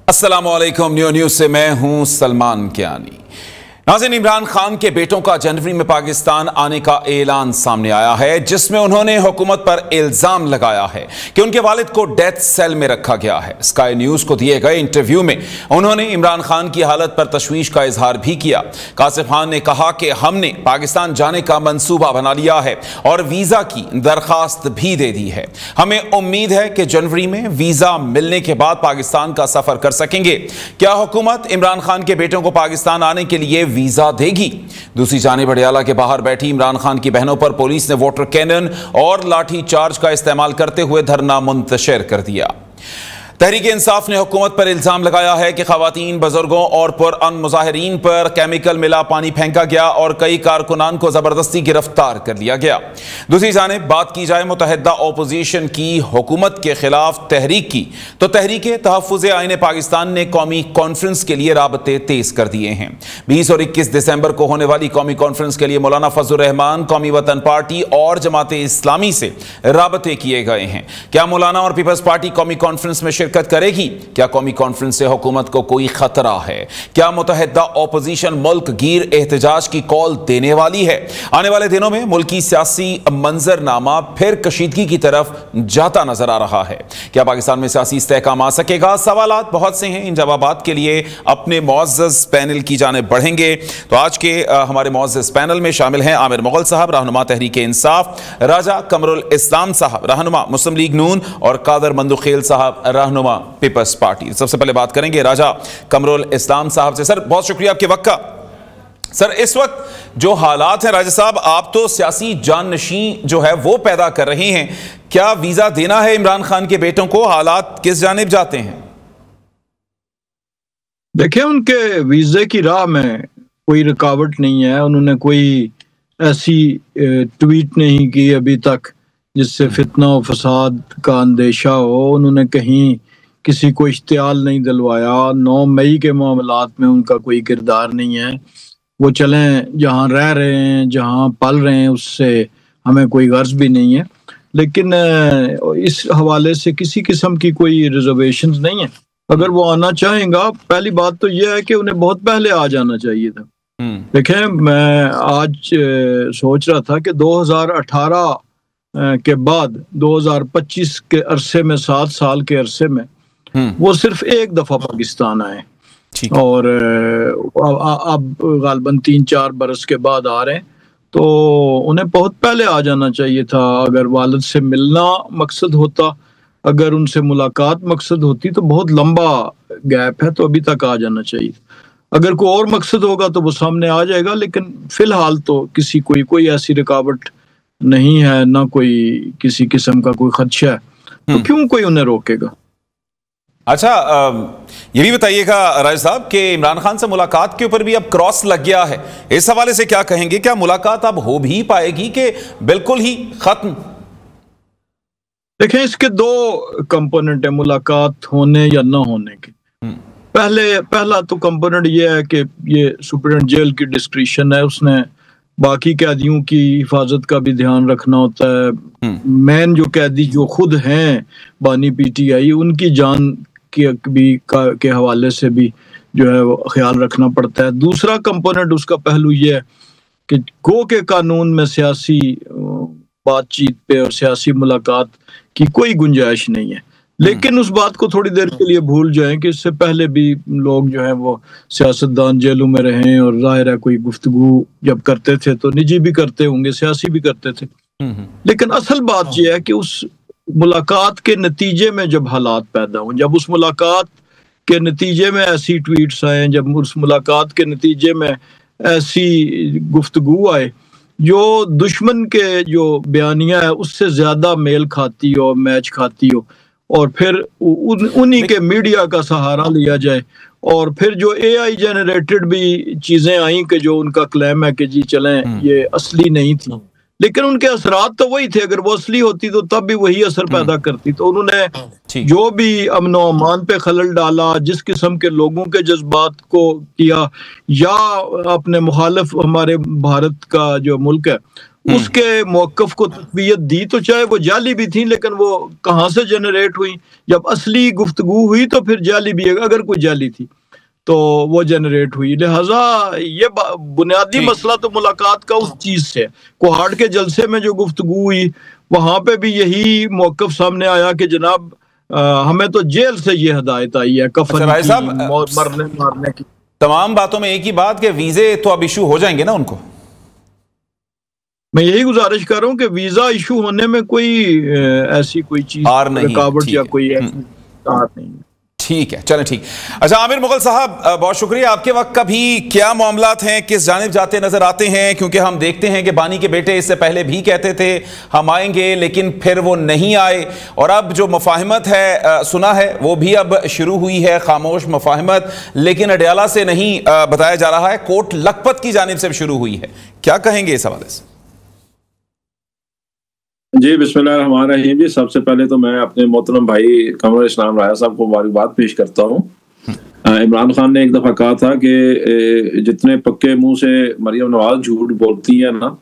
अस्सलामुअलैकुम। न्यूज़ से मैं हूं सलमान कियानी। नाज़रीन, इमरान खान के बेटों का जनवरी में पाकिस्तान आने का ऐलान सामने आया है, जिसमें उन्होंने हुकूमत पर इल्जाम लगाया है कि उनके वालिद को डेथ सेल में रखा गया है। स्काई न्यूज को दिए गए इंटरव्यू में उन्होंने इमरान खान की हालत पर तशवीश का इजहार भी किया। कासिफ खान ने कहा कि हमने पाकिस्तान जाने का मंसूबा बना लिया है और वीजा की दरखास्त भी दे दी है। हमें उम्मीद है कि जनवरी में वीजा मिलने के बाद पाकिस्तान का सफर कर सकेंगे। क्या हुकूमत इमरान खान के बेटों को पाकिस्तान आने के लिए वीजा देगी? दूसरी जानिब अडयाला के बाहर बैठी इमरान खान की बहनों पर पुलिस ने वाटर कैनन और लाठी चार्ज का इस्तेमाल करते हुए धरना मुंतशिर कर दिया। तहरीक इंसाफ ने हुकूमत पर इल्जाम लगाया है कि खवातीन, बुजुर्गों और पुरअमन मुजाहिरीन पर केमिकल मिला पानी फेंका गया और कई कारकुनान को जबरदस्ती गिरफ्तार कर लिया गया। दूसरी जानिब बात की जाए मुतहदा ओपोजिशन की हुकूमत के खिलाफ तहरीक की, तो तहरीक तहफ़्फ़ुज़ आईन पाकिस्तान ने कौमी कॉन्फ्रेंस के लिए राबते तेज कर दिए हैं। 20 और 21 दिसंबर को होने वाली कौमी कॉन्फ्रेंस के लिए मौलाना फजलुर रहमान, कौमी वतन पार्टी और जमात इस्लामी से राबते किए गए हैं। क्या मौलाना और पीपल्स पार्टी कौमी कॉन्फ्रेंस में शिरकत करेगी? क्या कौमी कॉन्फ्रेंस से हुकूमत को कोई खतरा है? क्या मुतहदा ओपोजिशन मुल्क गिर एहतजाज की कॉल देने वाली है? आने वाले दिनों में मुल्की सियासी मंजरनामा फिर कशीदगी की तरफ जाता नजर आ रहा है। क्या पाकिस्तान में सियासी इस्तेहकाम आ सकेगा? सवालात बहुत से हैं। इन जवाबात के लिए अपने मुअज़्ज़ज़ पैनल की जानिब बढ़ेंगे। तो आज के हमारे मुअज़्ज़ज़ पैनल में शामिल हैं आमिर मुग़ल साहब, रहनुमा तहरीक इंसाफ, राजा कमरुल इस्लाम साहब, रहनुमा मुस्लिम लीग नून, और कादर मंदुखेल साहब, रहनुमा पीपल्स पार्टी। सबसे पहले बात करेंगे राजा कमरुल इस्लाम साहब से। सर, बहुत शुक्रिया आपके वक्त का। सर, इस वक्त जो हालात हैं, राजा साहब, आप तो सियासी जाननशी जो है वो पैदा कर रही हैं। क्या वीजा देना है इमरान खान के बेटों को? हालात किस जानिब जाते हैं? देखिए, उनके वीजे की राह में कोई रुकावट नहीं है। उन्होंने कोई ऐसी ट्वीट नहीं की अभी तक जिससे फितना और फसाद का अंदेशा हो। उन्होंने कहीं किसी को इश्तियाल नहीं दिलवाया। 9 मई के मामलात में उनका कोई किरदार नहीं है। वो चलें, जहाँ रह रहे हैं, जहाँ पल रहे हैं, उससे हमें कोई गर्ज भी नहीं है। लेकिन इस हवाले से किसी किस्म की कोई रिजर्वेशंस नहीं है। अगर वो आना चाहेगा, पहली बात तो यह है कि उन्हें बहुत पहले आ जाना चाहिए था। देखें, मैं आज सोच रहा था कि 2018 के बाद 2025 के अरसे में, 7 साल के अरसे में वो सिर्फ एक दफा पाकिस्तान आए और अब गालबन 3-4 बरस के बाद आ रहे हैं। तो उन्हें बहुत पहले आ जाना चाहिए था। अगर वालिद से मिलना मकसद होता, अगर उनसे मुलाकात मकसद होती, तो बहुत लंबा गैप है, तो अभी तक आ जाना चाहिए। अगर कोई और मकसद होगा तो वो सामने आ जाएगा, लेकिन फिलहाल तो किसी कोई ऐसी रुकावट नहीं है, ना कोई किसी किस्म का कोई खदशा है, तो क्यों कोई उन्हें रोकेगा? अच्छा, ये भी बताइएगा राज साहब कि इमरान खान से मुलाकात के ऊपर भी अब क्रॉस लग गया है। इस हवाले से क्या कहेंगे? क्या मुलाकात अब हो भी पाएगी कि बिल्कुल ही खत्म? देखें, इसके 2 कंपोनेंट है मुलाकात होने या ना होने के। पहला तो कंपोनेंट ये है कि ये सुप्रीडेंट जेल की डिस्क्रिशन है। उसने बाकी कैदियों की हिफाजत का भी ध्यान रखना होता है। मेन जो कैदी जो खुद हैं बानी PTI, उनकी जान के हवाले से भी जो है वो ख्याल रखना पड़ता है। दूसरा कंपोनेंट, उसका पहलू ये है कि गो के कानून में सियासी बातचीत पे और सियासी मुलाकात की कोई गुंजाइश नहीं है। लेकिन उस बात को थोड़ी देर के लिए भूल जाएं कि इससे पहले भी लोग जो है वो सियासतदान जेलों में रहे, और जाहिर है कोई गुफ्तगू जब करते थे तो निजी भी करते होंगे, सियासी भी करते थे। लेकिन असल बात यह है कि उस मुलाकात के नतीजे में जब हालात पैदा हों, जब उस मुलाकात के नतीजे में ऐसी ट्वीट्स आए, जब उस मुलाकात के नतीजे में ऐसी गुफ्तगू आए जो दुश्मन के जो बयानिया है उससे ज्यादा मेल खाती हो, मैच खाती हो, और फिर उन्हीं के मीडिया का सहारा लिया जाए, और फिर जो AI जनरेटेड भी चीजें आई कि जो उनका क्लेम है कि जी चलें ये असली नहीं थी, लेकिन उनके असरात तो वही थे। अगर वो असली होती तो तब भी वही असर पैदा करती। तो उन्होंने जो भी अमन व अमान पे खलल डाला, जिस किस्म के लोगों के जज्बात को किया, या अपने मुखालिफ हमारे भारत का जो मुल्क है उसके मौक़िफ़ को तक़वियत दी, तो चाहे वो जाली भी थी, लेकिन वो कहाँ से जनरेट हुई? जब असली गुफ्तगू हुई तो फिर जाली भी, अगर कोई जाली थी तो वो जनरेट हुई। लिहाजा ये बुनियादी मसला तो मुलाकात का उस चीज़ से, कोहाट के जलसे में जो गुफ्तगू हुई वहाँ पे भी यही मौक़िफ़ सामने आया कि जनाब हमें तो जेल से ये हिदायत आई है कफन की, मरने मारने की। तमाम बातों में एक ही बात कि वीज़े तो अब इशू हो जाएंगे ना उनको। मैं यही गुजारिश कर रहा हूँ कि वीज़ा इशू होने में कोई ऐसी कोई चीज़ रुकावट या कोई ऐसी नहीं है। ठीक है, चलें ठीक। अच्छा आमिर मुगल साहब, बहुत शुक्रिया। आपके वक्त का भी क्या मामलात हैं, किस जानिब जाते नजर आते हैं? क्योंकि हम देखते हैं कि बानी के बेटे इससे पहले भी कहते थे हम आएंगे, लेकिन फिर वो नहीं आए, और अब जो मुफाहिमत है सुना है वो भी अब शुरू हुई है, खामोश मुफाहिमत, लेकिन अडयाला से नहीं बताया जा रहा है, कोट लखपत की जानिब से शुरू हुई है। क्या कहेंगे इस हवाले से? जी बिस्मिल्लाहिर्रहमानिर्रहीम। जी सबसे पहले तो मैं अपने मोहतरम भाई कमर इस्लाम राया साहब को मुबारकबाद पेश करता हूँ। इमरान खान ने एक दफ़ा कहा था कि जितने पक्के मुंह से मरियम नवाज झूठ बोलती है ना,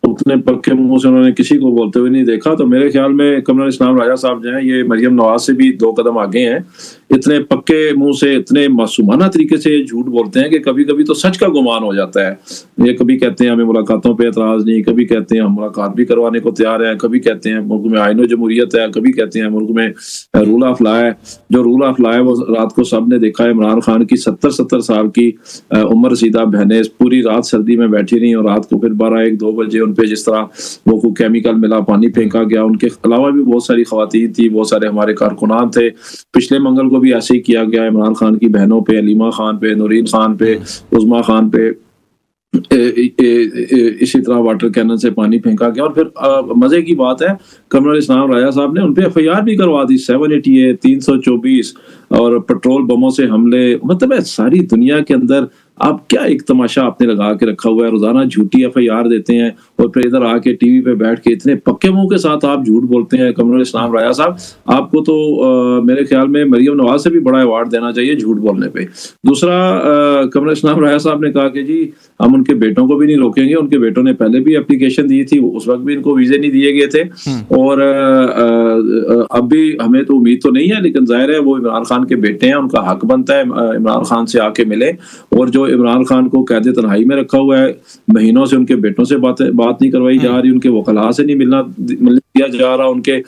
उतने पक्के मुंह से उन्होंने किसी को बोलते हुए नहीं देखा। तो मेरे ख्याल में कमर इस्लाम राजा साहब जो हैं ये मरियम नवाज से भी 2 कदम आगे हैं। इतने पक्के मुंह से, इतने मासूमाना तरीके से झूठ बोलते हैं कि कभी कभी तो सच का गुमान हो जाता है। ये कभी कहते हैं हमें मुलाकातों पे एतराज़ नहीं, कभी कहते हैं हम मुलाकात भी करवाने को तैयार हैं, कभी कहते हैं मुल्क में आईन जमहूरियत है, कभी कहते हैं मुल्क में रूल ऑफ लॉ है। जो रूल ऑफ लॉ है वो रात को सब ने देखा है। इमरान खान की 70 साल की उम्र रसीदा बहनें पूरी रात सर्दी में बैठी रही, और रात को फिर 12-1-2 बजे उन पे जिस तरह वो को केमिकल मिला, पानी फेंका गया। उनके अलावा भी बहुत सारी खवातीन थी, बहुत सारे हमारे कारकुनान थे। पिछले मंगल को भी ऐसे ही किया गया इमरान खान की बहनों पे, अलीमा खान पे, नूरीन खान पे, उज़मा खान पे इसी तरह वाटर कैनन से पानी फेंका गया। और फिर मजे की बात है कमर इस्लाम राजा साहब ने उन पे FIR भी करवा दी, 788, 324 और पेट्रोल बमों से हमले। मतलब है सारी दुनिया के अंदर आप क्या एक तमाशा आपने लगा के रखा हुआ है। रोजाना झूठी FIR देते हैं और फिर इधर आके टीवी पे बैठ के इतने पक्के मुंह के साथ आप झूठ बोलते हैं। कमर इस्लाम राजा साहब आपको तो मेरे ख्याल में मरियम नवाज से भी बड़ा अवार्ड देना चाहिए झूठ बोलने पे। दूसरा, कमर इस्लाम राजा साहब ने कहा कि जी हम उनके बेटों को भी नहीं रोकेंगे। उनके बेटों ने पहले भी एप्लीकेशन दी थी, उस वक्त भी इनको वीजे नहीं दिए गए थे, और अब भी हमें तो उम्मीद तो नहीं है, लेकिन जाहिर है वो इमरान खान के बेटे हैं, उनका हक बनता है इमरान खान से आके मिले। और जो इमरान खान को कैद तन्हाई में रखा हुआ है, महीनों से उनके बेटों से बात नहीं करवाई जा रही, उनके वकला से नहीं मिलने दिया जा रहा, उनके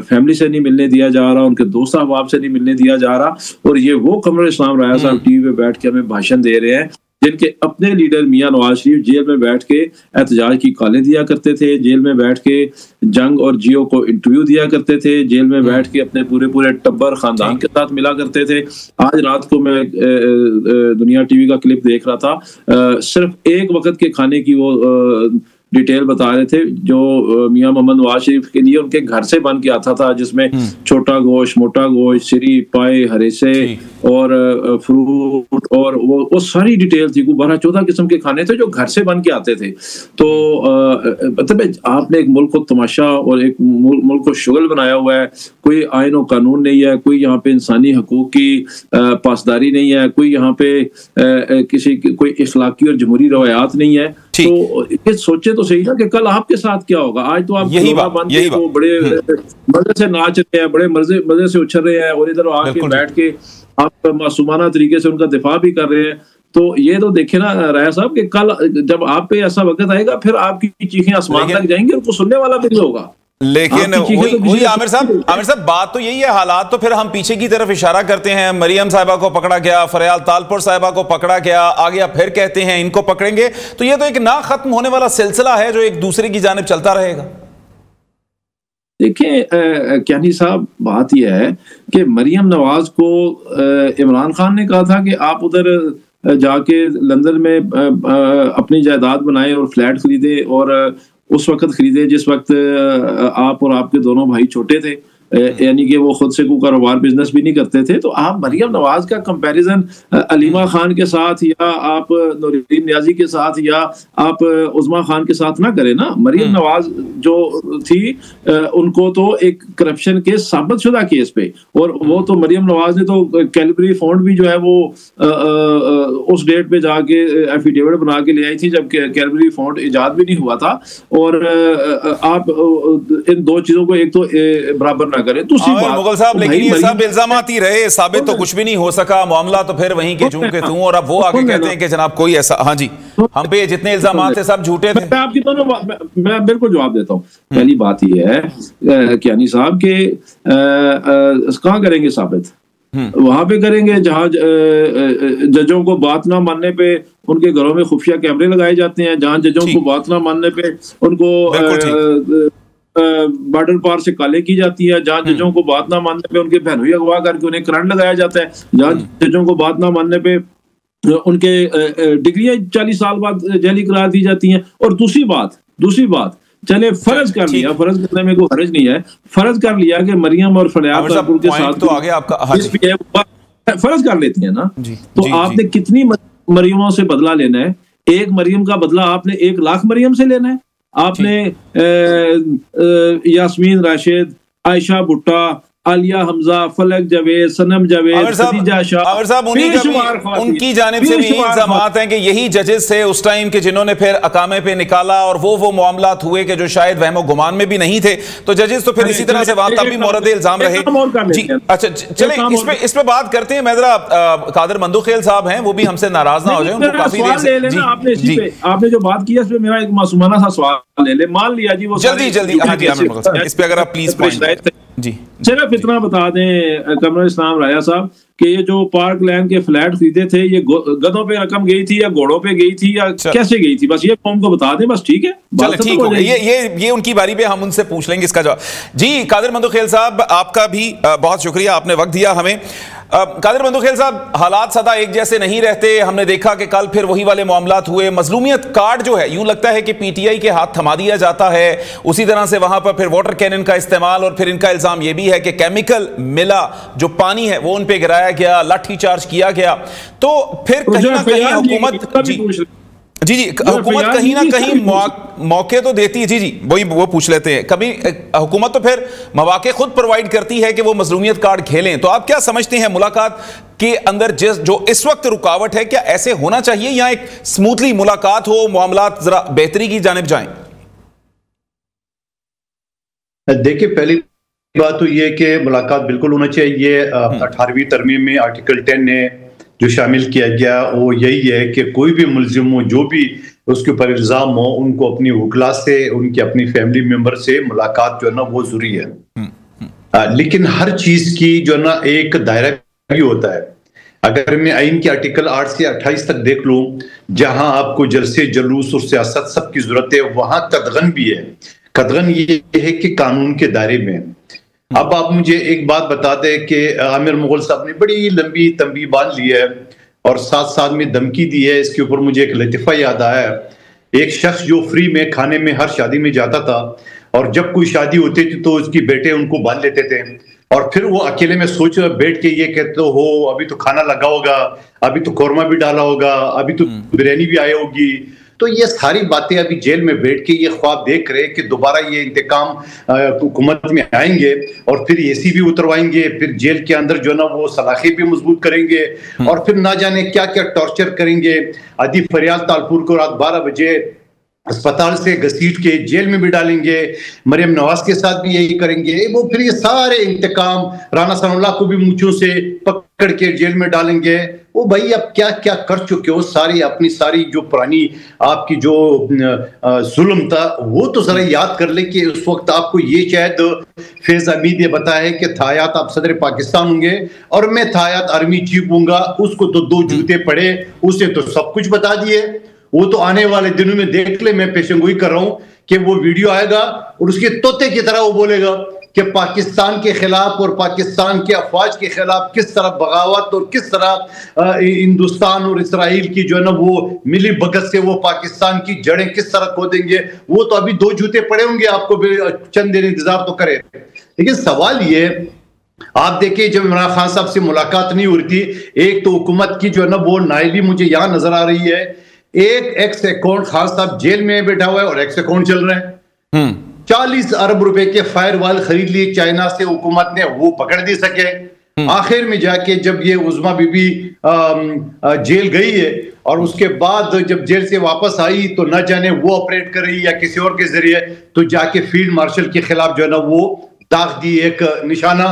फैमिली से नहीं मिलने दिया जा रहा, उनके दोस्त अहबाब से नहीं मिलने दिया जा रहा। और ये वो कमर इस्लाम राया साहब टीवी पे बैठ के हमें भाषण दे रहे हैं जिनके अपने लीडर मियां नवाज शरीफ जेल में बैठ के एहतजाज की कॉलें दिया करते थे, जेल में बैठ के जंग और जियो को इंटरव्यू दिया करते थे, जेल में बैठ के अपने पूरे टब्बर खानदान के साथ मिला करते थे। आज रात को मैं दुनिया टीवी का क्लिप देख रहा था, सिर्फ एक वक्त के खाने की वो डिटेल बता रहे थे जो मियां मोहम्मद नवाज शरीफ के लिए उनके घर से बन के आता था, जिसमें छोटा गोश्त, मोटा गोश्त, श्री, पाए, हरेसे और फ्रूट, और वो सारी डिटेल थी। 12-14 किस्म के खाने थे जो घर से बन के आते थे। तो मतलब आपने एक मुल्क को तमाशा और एक मुल्क को शुगल बनाया हुआ है। कोई आइन और कानून नहीं है, कोई यहाँ पे इंसानी हकूक की पासदारी नहीं है, कोई यहाँ पे कोई इखलाकी और जमहूरी रवायात नहीं है। तो ये सोचे तो सही ना कि कल आपके साथ क्या होगा। आज तो आप बड़े मजे से नाच रहे हैं, बड़े मजे से उछल रहे हैं, और इधर आके बैठ के आप मासूमाना तरीके से उनका दिफा भी कर रहे हैं। तो ये तो देखे ना राया साहब कि कल जब आप पे ऐसा वक्त आएगा फिर आपकी चीखें आसमान तक जाएंगी और कुछ सुनने वाला भी नहीं होगा। लेकिन वही आमिर साहब बात तो यही है, हालात तो फिर हम पीछे की तरफ इशारा करते हैं। मरियम साहिबा को पकड़ा गया, फरियाल तालपुर साहिबा को पकड़ा गया, आ गया, फिर कहते हैं इनको पकड़ेंगे। तो ये तो एक ना खत्म होने वाला सिलसिला है जो एक दूसरे की जानिब चलता रहेगा। देखिए क्यानी साहब, बात यह है कि मरियम नवाज को इमरान खान ने कहा था कि आप उधर जाके लंदन में अपनी जायदाद बनाए और फ्लैट खरीदे, और उस वक्त खरीदे जिस वक्त आप और आपके दोनों भाई छोटे थे। यानी कि वो खुद से कोई कारोबार बिजनेस भी नहीं करते थे। तो आप मरियम नवाज का कंपैरिजन अलीमा खान के साथ या आप नूरुद्दीन नियाजी के साथ या आप उस्मा खान के साथ ना करें ना। मरियम नवाज जो थी उनको तो एक करप्शन केस साबित शुदा केस पे, और वो तो मरियम नवाज ने तो कैलिबरी फंड भी जो है वो उस डेट पे जाके एफिडेविट बना के ले आई थी जब कैलिबरी फंड इजाद भी नहीं हुआ था। और आप इन दो चीजों को एक तो बराबर ना करें। दूसरी बात मुगल साहब, लेकिन ये सब इल्जामात ही रहे, साबित तो कुछ भी नहीं हो सका, मामला तो फिर वहीं के चूं के तूं, और अब वो आगे कहते हैं कि जनाब कोई ऐसा, हाँ जी, हम पे जितने इल्जामात थे सब झूठे थे। मैं आपकी दोनों मैं बिल्कुल जवाब देता हूँ। पहली बात ये है कियानी साहब के कहाँ करेंगे साबित? वहां पे करेंगे जहां जजों को बात ना मानने पे उनके घरों में खुफिया कैमरे लगाए जाते हैं, जहां जजों को बात ना मानने पे उनको बॉर्डर पार से काले की जाती है, जहां जजों को बात ना मानने पे उनके बहनोई अगवा करके उन्हें करंट लगाया जाता है, जहां जजों को बात ना मानने पे उनके डिग्रियां 40 साल बाद जाली करार दी जाती हैं। और दूसरी बात चले फर्ज कर लिया, फर्ज करने में कोई हर्ज नहीं है, फर्ज कर लिया कि मरियम और फरियाद के साथ तो आगे आपका फर्ज कर लेती है ना, तो आपने कितनी मरियमों से बदला लेना है? एक मरियम का बदला आपने 1 लाख मरियम से लेना है? आपने यास्मीन राशिद, आयशा भुट्टा, आलिया हमजा, फलक जावेद, सनम जावेद, खदीजा शाह, उनकी जानिब से भी इल्जामात हैं कि यही जजेस थे उस टाइम के जिन्होंने फिर अकामे पे निकाला, और वो मामलात हुए कि जो शायद वहमो गुमान में भी नहीं थे। तो जजेस तो फिर इसी तरह से वहां तब भी मोरद इल्जाम रहे। जी अच्छा, चले इस पे बात करते हैं। मैं जरा कादर मंदुखेल साहब हैं, वो भी हमसे नाराज ना हो जाए, उनको काफी देर से आपने जो बात की है मेरा एक मासूमाना सा सवाल ले ले। मान लिया जी वो जल्दी इस पे अगर आप प्लीज जी सिर्फ इतना बता दें कमरुल इस्लाम राया साहब कि ये जो पार्क लैंड के फ्लैट खरीदे थे, ये गधों पे रकम गई थी या घोड़ों पे गई थी या कैसे गई थी? बस ये कौम को बता दें, बस। ठीक है, चलो ठीक हो गया, ये उनकी बारी पे हम उनसे पूछ लेंगे इसका जवाब। जी कादिर मंदुखेल साहब, आपका भी बहुत शुक्रिया, आपने वक्त दिया हमें। कादिर मंदुखेल साहब, हालात सदा एक जैसे नहीं रहते। हमने देखा कि कल फिर वही वाले मामलात हुए। मजलूमियत कार्ड जो है, यूं लगता है कि पीटीआई के हाथ थमा दिया जाता है। उसी तरह से वहां पर फिर वाटर कैनन का इस्तेमाल, और फिर इनका इल्जाम यह भी है कि केमिकल मिला, जो पानी है वो उन पे गिराया गया, लाठी चार्ज किया गया। तो फिर कहीं ना कहीं हुकूमत जी हुकूमत कहीं ना कहीं मौके तो देती है। जी वही वो पूछ लेते हैं, कभी हुकूमत तो फिर मौके खुद प्रोवाइड करती है कि वो मजलूमियत कार्ड खेलें। तो आप क्या समझते हैं मुलाकात के अंदर जो इस वक्त रुकावट है, क्या ऐसे होना चाहिए या एक स्मूथली मुलाकात हो, मामलात जरा बेहतरी की जानिब जाएं? देखिए, पहली बात तो ये कि मुलाकात बिल्कुल होना चाहिए। 18वीं तरमीम में आर्टिकल 10 ने जो शामिल किया गया वो यही है कि कोई भी मुलजिम हो, जो भी उसके ऊपर इल्जाम हो, उनको अपनी वकला से, उनके अपनी फैमिली मेंबर से मुलाकात जो है ना वो जरूरी है। लेकिन हर चीज की जो है ना एक दायरा भी होता है। अगर मैं आइन के आर्टिकल 8 से 28 तक देख लूं, जहां आपको जलसे, जुलूस और सियासत सब की जरूरत है, वहां कदगन भी है। कदगन ये है कि कानून के दायरे में। अब आप मुझे एक बात बता दें कि आमिर मुगल साहब ने बड़ी लंबी तंबी बांध ली है और साथ साथ में धमकी दी है। इसके ऊपर मुझे एक लतीफा याद आया। एक शख्स जो फ्री में खाने में हर शादी में जाता था, और जब कोई शादी होती थी तो उसकी बेटे उनको बांध लेते थे, और फिर वो अकेले में सोच बैठ के ये कहते हो अभी तो खाना लगा होगा, अभी तो कौरमा भी डाला होगा, अभी तो बिरयानी भी आई होगी। तो ये सारी बातें अभी जेल में बैठ के ये ख्वाब देख रहे कि दोबारा ये इंतकाम हुकूमत में आएंगे और फिर एसी भी उतरवाएंगे, फिर जेल के अंदर जो ना वो सलाखें भी मजबूत करेंगे, और फिर ना जाने क्या क्या टॉर्चर करेंगे। अदी फरियाद तालपुर को रात 12 बजे अस्पताल से घसीट के जेल में भी डालेंगे। मरियम नवाज के साथ भी यही करेंगे। वो फिर ये सारे इंतकाम, राना सनाउल्लाह को भी मूंछों से पकड़ के जेल में डालेंगे। वो भाई अब क्या क्या कर चुके हो, सारी अपनी सारी जो पुरानी आपकी जो जुल्म था वो तो जरा याद कर ले कि उस वक्त आपको ये शायद फैज हमीद ये बताया है कि थायात आप सदर पाकिस्तान होंगे और मैं थायात आर्मी चीफ हूंगा। उसको तो 2 जूते पड़े, उसे तो सब कुछ बता दिए। वो तो आने वाले दिनों में देख ले, मैं पेशेंगोई कर रहा हूं कि वो वीडियो आएगा और उसके तोते की तरह वो बोलेगा कि पाकिस्तान के खिलाफ और पाकिस्तान के अफवाज के खिलाफ किस तरह बगावत और किस तरह हिंदुस्तान और इसराइल की जो है ना वो मिली भगत से वो पाकिस्तान की जड़ें किस तरह खोदेंगे। वो तो अभी 2 जूते पड़े होंगे, आपको भी चंद दिन इंतजार तो करे। लेकिन सवाल ये, आप देखिए जब इमरान खान साहब से मुलाकात नहीं हो रही थी, एक तो हुकूमत की जो है ना वो नाइली मुझे यहां नजर आ रही है, एक एक्स अकाउंट खान साहब जेल में बैठा हुआ है और एक्स अकाउंट चल रहा है। 40 अरब रुपए के फायरवॉल खरीद लिए चाइना से हुकूमत ने, वो पकड़ नहीं सके। आखिर में जाके जब ये उज़मा बीबी जेल गई है और उसके बाद जब जेल से वापस आई तो न जाने वो ऑपरेट कर रही या किसी और के जरिए, तो जाके फील्ड मार्शल के खिलाफ जो है ना वो दाग दी एक निशाना।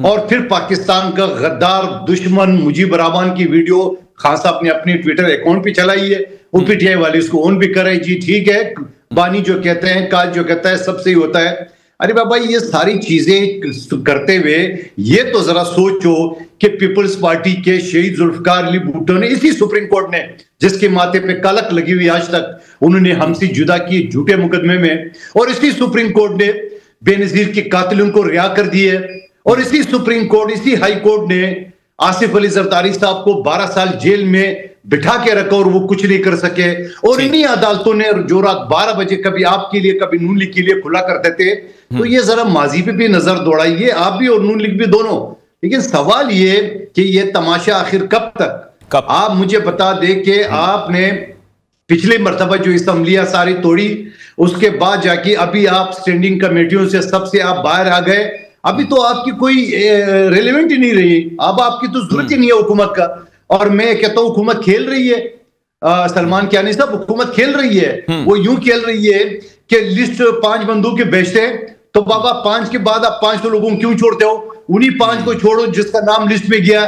और फिर पाकिस्तान का गद्दार दुश्मन मुजीब रहमान की वीडियो खान साहब ने अपनी ट्विटर अकाउंट पे चलाई है, वो पीटीआई वाले उसको ऑन भी कर रहे, जी ठीक है, बानी जो कहते हैं, काज जो कहता है, सब सही होता है। अरे बाबा, ये सारी चीजें करते हुए ये तो जरा सोचो कि पीपल्स पार्टी के शहीद जुल्फकार अली भुट्टो ने, इसी सुप्रीम कोर्ट ने जिसके माथे पे कलक लगी हुई आज तक, उन्होंने हमसे जुदा किए झूठे मुकदमे में, और इसी सुप्रीम कोर्ट ने बेनजीर के कातिलों को रिहा कर दिए, और इसी सुप्रीम कोर्ट, इसी हाई कोर्ट ने आसिफ अली जरदारी साहब को 12 साल जेल में बिठा के रखा और वो कुछ नहीं कर सके। और इन्हीं अदालतों ने जो रात 12 बजे कभी आपके लिए कभी नून लीग के लिए खुला करते थे। तो ये जरा माजी पे भी नजर दौड़ाइए, आप भी और नून लीग भी दोनों। लेकिन सवाल ये कि ये तमाशा आखिर कब तक? आप मुझे बता दें कि आपने पिछले मर्तबा जो असम्बलियां सारी तोड़ी, उसके बाद जाके अभी आप स्टैंडिंग कमेटियों से सबसे आप बाहर आ गए, अभी तो आपकी कोई रेलेवेंट ही नहीं रही, अब आपकी तो जरूरत ही नहीं है हुकूमत का। और मैं कहता हूं हुकूमत खेल रही है, सलमान कियानी साहब, हुकूमत खेल रही है। वो यूं खेल रही है कि लिस्ट 5 बंदूकें बेचते हैं, तो बाबा 5 के बाद आप 5 लोगों को क्यों छोड़ते हो? उन्हीं 5 को छोड़ो जिसका नाम लिस्ट में गया।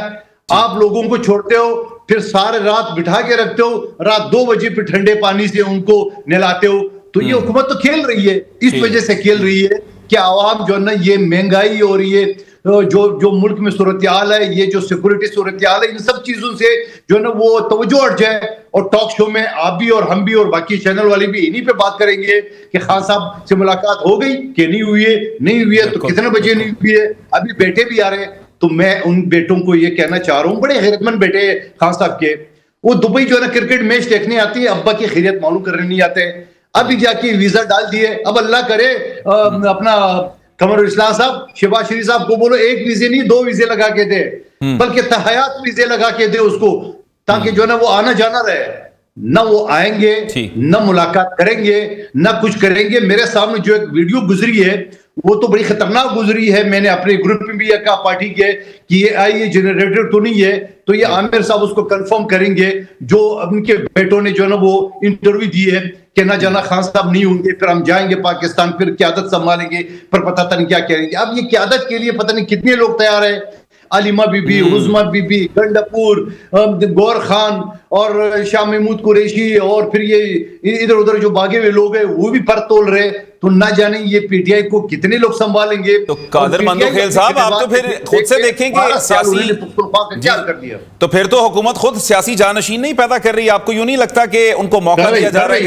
आप लोगों को छोड़ते हो, फिर सारे रात बिठा के रखते हो, रात 2 बजे फिर ठंडे पानी से उनको नहलाते हो। तो ये हुकूमत तो खेल रही है, इस वजह से खेल रही है कि आवाम जो है ना, ये महंगाई और ये जो मुल्क में सूरत हाल है, ये जो सिक्योरिटी सूरत हाल है, इन सब चीजों से जो है ना वो तवज्जो हट जाए। और टॉक शो में आप भी और हम भी और बाकी चैनल वाले भी इन्हीं पे बात करेंगे कि खान साहब से मुलाकात हो गई कि नहीं हुई है, नहीं हुई है तो कितने बजे नहीं हुई है, अभी बेटे भी आ रहे हैं। तो मैं उन बेटों को ये कहना चाह रहा हूँ, बड़े गैरतमंद बेटे खान साहब के, वो दुबई जो है ना क्रिकेट मैच देखने आती है, अब्बा की खैरियत मालूम करने नहीं आते। अभी जाके वीजा डाल दिए, अब अल्लाह करे अपना कमर इस्लाम साहब, शहबाज शरीफ साहब को बोलो 1 वीजे नहीं 2 वीजे लगा के दे, बल्कि तहयात वीजे लगा के दे उसको, ताकि जो है ना वो आना जाना रहे। न वो आएंगे, न मुलाकात करेंगे, न कुछ करेंगे। मेरे सामने जो एक वीडियो गुजरी है वो तो बड़ी खतरनाक गुजरी है। मैंने अपने ग्रुप में भी कहा पार्टी के कि ये आई, ये जनरेटर तो नहीं है, तो ये आमिर साहब उसको कंफर्म करेंगे। जो उनके बेटों ने जो है ना वो इंटरव्यू दी है कि ना जाना खान साहब नहीं होंगे, फिर हम जाएंगे पाकिस्तान, फिर क्यादत संभालेंगे, पर पता नहीं क्या करेंगे। अब ये क्यादत के लिए पता नहीं कितने लोग तैयार है, अलीमा बीबी, उज़मा बीबी, गंडापुर, गौर खान और शाह महमूद कुरैशी, और फिर ये इधर उधर जो भागे हुए लोग हैं वो भी पर तोल रहे। तो ना जाने ये पीटीआई को कितने लोग संभालेंगे। तो कादर मंदोखेल साहब, आप तो फिर खुद से देखें कि सियासी कर दिया, तो फिर तो हुकूमत खुद सियासी जानशीन नहीं पैदा कर रही है। आपको यूं नहीं लगता कि उनको मौका दिया जा रहा है?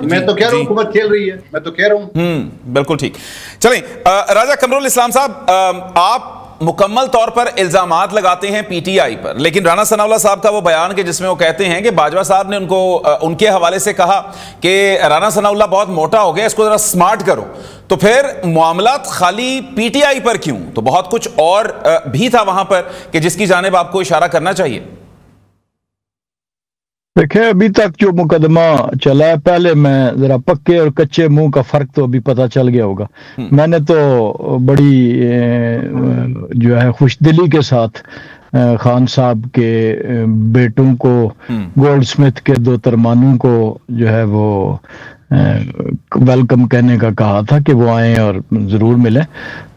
मैं तो कह रहा हूं हुकूमत खेल रही है, मैं तो कह रहा हूं। बिल्कुल ठीक। चलें, राजा कमरुल इस्लाम साहब, आप मुकम्मल तौर पर इल्जामात लगाते हैं पीटीआई पर, लेकिन राना सनाउल्लाह साहब का वो बयान के जिसमें वो कहते हैं कि बाजवा साहब ने उनको उनके हवाले से कहा कि राना सनाउल्लाह बहुत मोटा हो गया, इसको जरा स्मार्ट करो। तो फिर मामलात खाली पीटीआई पर क्यों? तो बहुत कुछ और भी था वहां पर कि जिसकी जानिब आपको इशारा करना चाहिए। देखिए, अभी तक जो मुकदमा चला है, पहले मैं जरा पक्के और कच्चे मुंह का फर्क तो अभी पता चल गया होगा। मैंने तो बड़ी जो है खुशदिली के साथ खान साहब के बेटों को, गोल्डस्मिथ के 2 तरमानों को जो है वो वेलकम कहने का कहा था कि वो आए और जरूर मिले।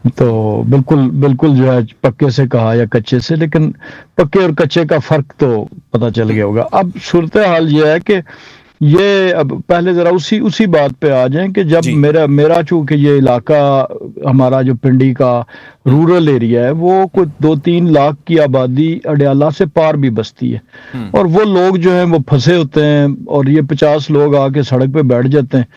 तो बिल्कुल जो है पक्के से कहा या कच्चे से, लेकिन पक्के और कच्चे का फर्क तो पता चल गया होगा। अब सूरत हाल ये है कि ये, अब पहले जरा उसी बात पे आ जाएं कि जब मेरा चूंकि ये इलाका हमारा जो पिंडी का रूरल एरिया है, वो कुछ 2-3 लाख की आबादी अडयाला से पार भी बसती है, और वो लोग जो हैं वो फंसे होते हैं, और ये 50 लोग आके सड़क पे बैठ जाते हैं।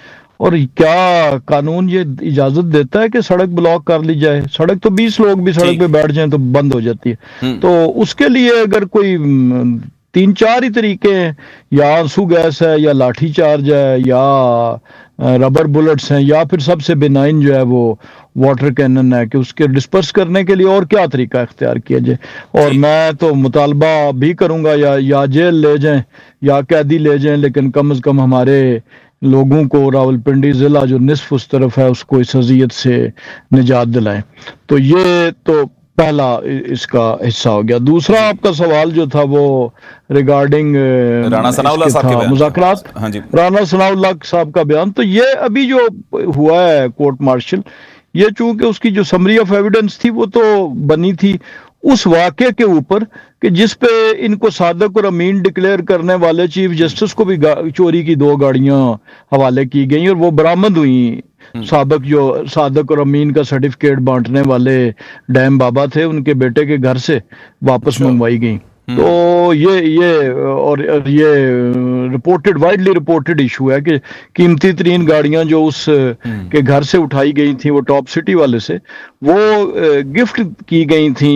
और क्या कानून ये इजाजत देता है कि सड़क ब्लॉक कर ली जाए? सड़क तो 20 लोग भी सड़क पे बैठ जाएं तो बंद हो जाती है। तो उसके लिए अगर कोई 3-4 ही तरीके हैं, या आंसू गैस है, या लाठी चार्ज है, या रबर बुलेट्स हैं, या फिर सबसे बेनाइन जो है वो वाटर कैनन है कि उसके डिस्पर्स करने के लिए और क्या तरीका इख्तियार किया जाए। और मैं तो मुतालबा भी करूंगा या जेल ले जाएं या कैदी ले जाएं, लेकिन कम से कम हमारे लोगों को रावलपिंडी ज़िला जो निस्फ उस तरफ है उसको इस अज़ियत से निजात दिलाएं। तो ये तो पहला इसका हिस्सा हो गया। दूसरा आपका सवाल जो था वो रिगार्डिंग राणा सनाउल्लाह साहब के मुज़ाकरात, हाँ जी, राणा सनाउल्लाह साहब का बयान। तो ये अभी जो हुआ है कोर्ट मार्शल, ये चूंकि उसकी जो समरी ऑफ एविडेंस थी वो तो बनी थी उस वाक़े के ऊपर कि जिस पे इनको सादक और अमीन डिक्लेयर करने वाले चीफ जस्टिस को भी चोरी की 2 गाड़ियां हवाले की गई और वो बरामद हुई। सादक और अमीन का सर्टिफिकेट बांटने वाले डैम बाबा थे, उनके बेटे के घर से वापस मंगवाई गई। तो ये रिपोर्टेड, वाइडली रिपोर्टेड इशू है कि कीमती तरीन गाड़ियां जो उस के घर से उठाई गई थी वो टॉप सिटी वाले से, वो गिफ्ट की गई थी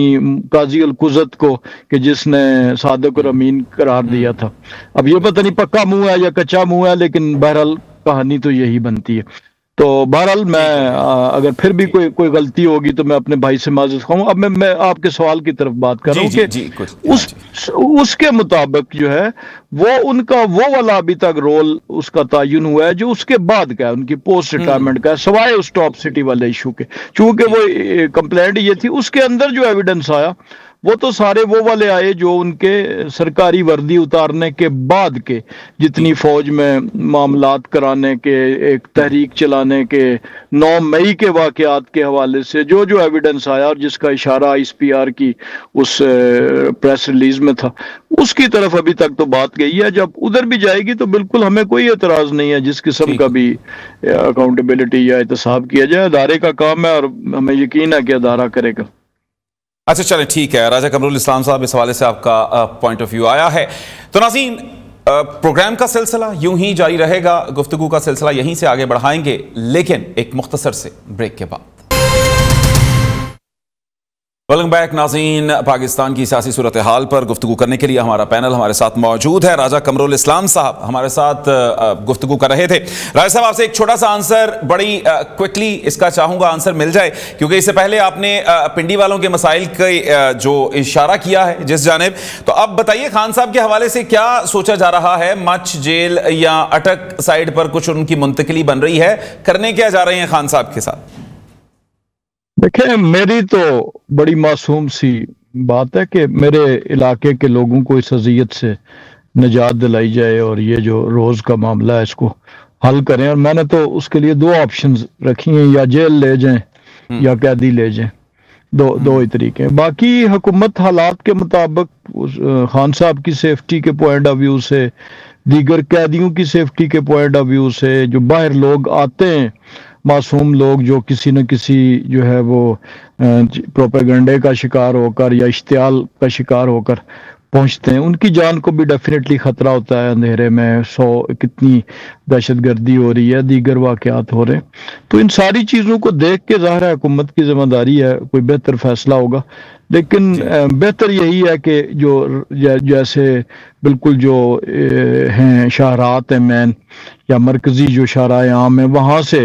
काजी अल कुज़त को कि जिसने सादक और अमीन करार दिया था। अब ये पता नहीं पक्का मुंह है या कच्चा मुंह है, लेकिन बहरहाल कहानी तो यही बनती है। तो बहरहाल मैं अगर फिर भी कोई गलती होगी तो मैं अपने भाई से माज़रत खाऊं। अब मैं आपके सवाल की तरफ बात कर रहा हूं कि उसके मुताबिक जो है वो उनका वो वाला अभी तक रोल उसका तयन हुआ है जो उसके बाद का है, उनकी पोस्ट रिटायरमेंट का है, सवाए उस टॉप सिटी वाले इशू के। चूंकि वो कंप्लेंट ये थी, उसके अंदर जो एविडेंस आया वो तो सारे वो वाले आए जो उनके सरकारी वर्दी उतारने के बाद के जितनी फौज में मामलात कराने के, एक तहरीक चलाने के, 9 मई के वाकयात के हवाले से जो जो एविडेंस आया और जिसका इशारा ISPR की उस प्रेस रिलीज में था, उसकी तरफ अभी तक तो बात गई है। जब उधर भी जाएगी तो बिल्कुल हमें कोई एतराज नहीं है जिस किस्म का भी अकाउंटेबिलिटी या एहतसाब किया जाए। अदारे का काम है और हमें यकीन है कि अदारा करेगा। अच्छा चलें, ठीक है। राजा कमरुल इस्लाम साहब, इस हवाले से आपका पॉइंट ऑफ व्यू आया है। तो नाज़रीन, प्रोग्राम का सिलसिला यूं ही जारी रहेगा, गुफ्तगू का सिलसिला यहीं से आगे बढ़ाएंगे, लेकिन एक मुख्तसर से ब्रेक के बाद। वेलकम बैक नाज़रीन। पाकिस्तान की सियासी सूरत हाल पर गुफ्तगू करने के लिए हमारा पैनल हमारे साथ मौजूद है। राजा कमरुल इस्लाम साहब हमारे साथ गुफ्तगू कर रहे थे। राजा साहब, आपसे एक छोटा सा आंसर, बड़ी क्विकली इसका चाहूँगा आंसर मिल जाए, क्योंकि इससे पहले आपने पिंडी वालों के मसाइल के जो इशारा किया है जिस जानिब, तो अब बताइए खान साहब के हवाले से क्या सोचा जा रहा है? मच, जेल या अटक साइड पर कुछ उनकी मुंतकिली बन रही है, करने क्या जा रहे हैं खान साहब के साथ? देखें, मेरी तो बड़ी मासूम सी बात है कि मेरे इलाके के लोगों को इस अज़ियत से निजात दिलाई जाए और ये जो रोज़ का मामला है इसको हल करें। और मैंने तो उसके लिए 2 ऑप्शंस रखी हैं, या जेल ले जाएं या कैदी ले जाएं, दो ही तरीके हैं। बाकी हुकूमत हालात के मुताबिक खान साहब की सेफ्टी के पॉइंट ऑफ व्यू से, दीगर कैदियों की सेफ्टी के पॉइंट ऑफ व्यू से, जो बाहर लोग आते हैं, मासूम लोग जो किसी न किसी जो है वो प्रोपेगेंडे का शिकार होकर या इश्तियाल का शिकार होकर पहुंचते हैं, उनकी जान को भी डेफिनेटली खतरा होता है। अंधेरे में कितनी दहशतगर्दी हो रही है, दीगर वाकयात हो रहे हैं। तो इन सारी चीज़ों को देख के ज़ाहिर है हुकूमत की जिम्मेदारी है, कोई बेहतर फैसला होगा। लेकिन बेहतर यही है कि जो जैसे बिल्कुल जो हैं शाहरात हैं मेन या मरकजी जो शाहराए आम है, वहां से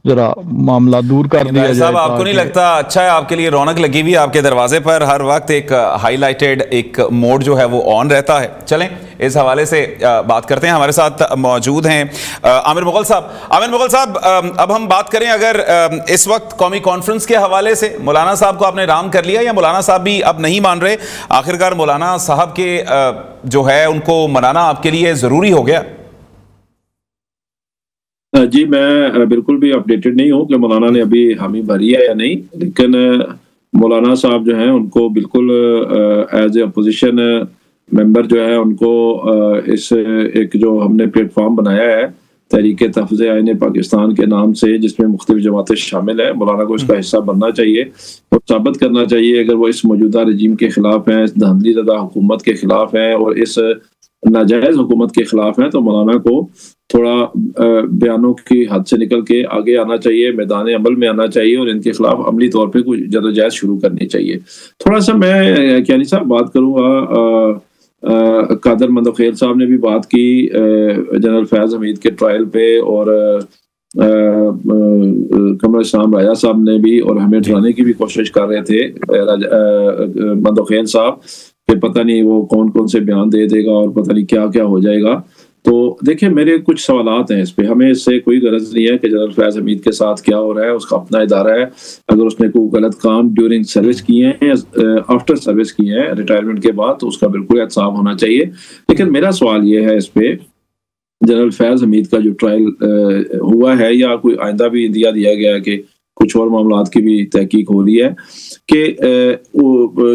जरा मामला दूर कर दिया जाए। साहब, आपको नहीं लगता अच्छा है आपके लिए रौनक लगी हुई आपके दरवाजे पर, हर वक्त एक हाईलाइटेड एक मोड जो है वो ऑन रहता है? चलें इस हवाले से बात करते हैं। हमारे साथ मौजूद हैं आमिर मुगल साहब। आमिर मुगल साहब, अब हम बात करें अगर इस वक्त कौमी कॉन्फ्रेंस के हवाले से, मौलाना साहब को आपने राम कर लिया या मौलाना साहब भी अब नहीं मान रहे? आखिरकार मौलाना साहब के जो है उनको मनाना आपके लिए जरूरी हो गया? जी, मैं बिल्कुल भी अपडेटेड नहीं हूँ कि मौलाना ने अभी हामी भरी है या नहीं, लेकिन मौलाना साहब जो हैं उनको बिल्कुल एज ए अपोजिशन मेंबर जो है उनको इस एक जो हमने प्लेटफॉर्म बनाया है तहरीक तहफ़्फ़ुज़ आईन पाकिस्तान के नाम से, जिसमें मुख्तलिफ जमातें शामिल हैं, मौलाना को इसका हिस्सा बनना चाहिए और साबित करना चाहिए अगर वो इस मौजूदा रजीम के खिलाफ हैं, इस धांधली ज़दा हुकूमत के खिलाफ हैं और इस नाजायज़ हुकूमत के खिलाफ हैं, तो मौलाना को थोड़ा बयानों की हद से निकल के आगे आना चाहिए, मैदान अमल में आना चाहिए और इनके खिलाफ अमली तौर पर कुछ जदोजहद शुरू करनी चाहिए। थोड़ा सा मैं कियानी साहब बात करूँगा, कादर मंदखेल साहब ने भी बात की जनरल फैज हमीद के ट्रायल पे और कमर इस्लाम राजा साहब ने भी और हमें डराने की भी कोशिश कर रहे थे मंदोखेन साहब कि पता नहीं वो कौन कौन से बयान दे देगा और पता नहीं क्या क्या हो जाएगा। तो देखिए मेरे कुछ सवालात हैं इस पे, हमें इससे कोई गरज नहीं है कि जनरल फैज हमीद के साथ क्या हो रहा है, उसका अपना इदारा है। अगर उसने कोई गलत काम ड्यूरिंग सर्विस किए हैं या आफ्टर सर्विस किए हैं रिटायरमेंट के बाद, तो उसका बिल्कुल एहतसाब होना चाहिए। लेकिन मेरा सवाल ये है इस पे, जनरल फैज हमीद का जो ट्रायल हुआ है या कोई आइंदा भी इंदिया दिया गया है कि कुछ और मामलात की भी तहकीक हो रही है कि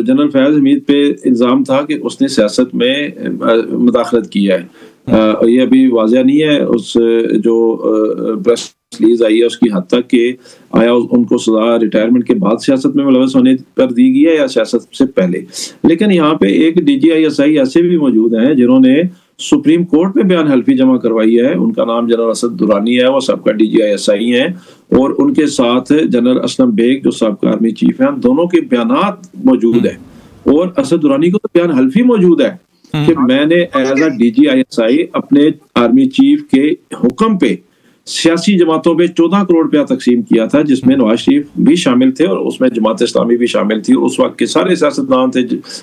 जनरल फैज हमीद पे इल्ज़ाम था कि उसने सियासत में मुदाखलत किया है। ये अभी वाज़ह नहीं है उस जो प्रेस रिलीज आई है उसकी हद तक कि आया उनको सजा रिटायरमेंट के बाद सियासत में मुलव्वस होने पर दी गई है या सियासत से पहले। लेकिन यहाँ पे एक DGISI ऐसे भी मौजूद हैं जिन्होंने सुप्रीम कोर्ट में बयान हल्फी जमा करवाई है। उनका नाम जनरल असद दुरानी है, वो सबका DGISI हैं, और उनके साथ जनरल असलम बेग जो सबका आर्मी चीफ है, दोनों के बयानात मौजूद है। और असद दुरानी को तो बयान हल्फी मौजूद है कि मैंने एज अ DGISI अपने आर्मी चीफ के हुक्म पे सियासी जमातों पे 14 करोड़ रुपया तकसीम किया था, जिसमें नवाज शरीफ भी शामिल थे और उसमें जमात इस्लामी भी शामिल थी। उस वक्त के सारे सियासतदान थे,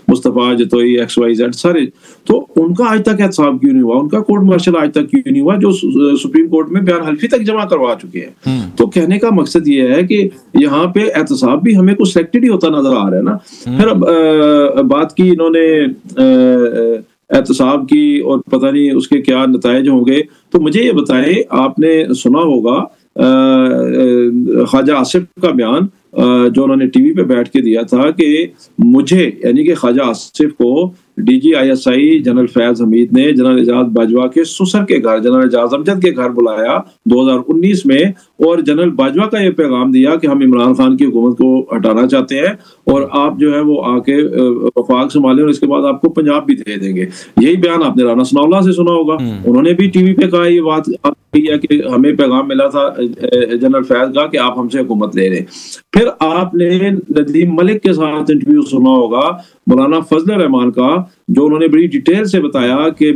मुस्तफा जतोई XYZ सारे। तो उनका आज तक एहतसाब क्यों नहीं हुआ, उनका कोर्ट मार्शल आज तक क्यों नहीं हुआ, जो सुप्रीम कोर्ट में बयान हल्फी तक जमा करवा चुके हैं। तो कहने का मकसद ये है कि यहाँ पे एहतसाब भी हमें कुछ सिलेक्टेड ही होता नजर आ रहा है ना। फिर अब बात की इन्होंने एहतसाब की और पता नहीं उसके क्या नतायज होंगे। तो मुझे ये बताएं, आपने सुना होगा ख्वाजा आसिफ का बयान जो उन्होंने टीवी पे बैठ के दिया था कि मुझे यानी कि ख्वाजा आसिफ को DGISI जनरल फैज हमीद ने जनरल एजाज बाजवा के ससुर के घर जनरल एजाज अमजद के घर बुलाया 2019 में, और जनरल बाजवा का ये पैगाम दिया कि हम इमरान खान की हुकूमत को हटाना चाहते हैं और आप जो है वो आके वफाक संभालें और इसके बाद आपको पंजाब भी दे देंगे। यही बयान आपने राना सनाउल्लाह से सुना होगा, उन्होंने भी टीवी पे कहा ये बात है कि हमें पैगाम मिला था जनरल फैज का कि आप हमसे हुकूमत ले रहे। फिर आपने नदीम मलिक के साथ इंटरव्यू सुना होगा मौलाना फजल रहमान का, जो उन्होंने बड़ी डिटेल से बताया कि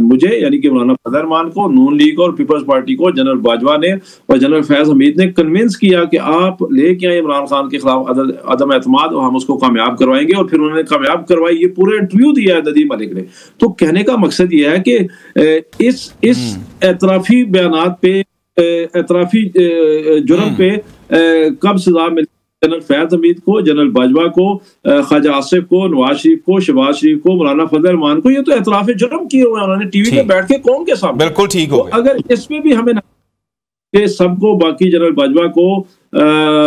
मुझे यानी कि मौलाना फजल रहमान को, नून लीग और पीपल्स पार्टी को जनरल बाजवा ने और जनरल फैज हमीद ने कन्विंस किया कि आप लेके आए इमरान खान के खिलाफ अदम एतमाद और हम उसको कामयाब करवाएंगे, और फिर उन्होंने कामयाब करवाई। ये पूरा इंटरव्यू दिया है नदीम मलिक ने। तो कहने का मकसद ये है कि इस एतराफी बयानात पे, एतराफी जुर्म पे कब सजा मिली जनरल फैज हमीद को, जनरल बाजवा को, ख्वाजा आसिफ को, नवाज शरीफ को, शहबाज शरीफ को, मौलाना फजल रहमान को, ये तो एतराफी जुर्म किए हुए उन्होंने टीवी पे बैठ के कौन के सामने। बिल्कुल ठीक हो। अगर इसमें भी हमें कि सबको, बाकी जनरल बाजवा को,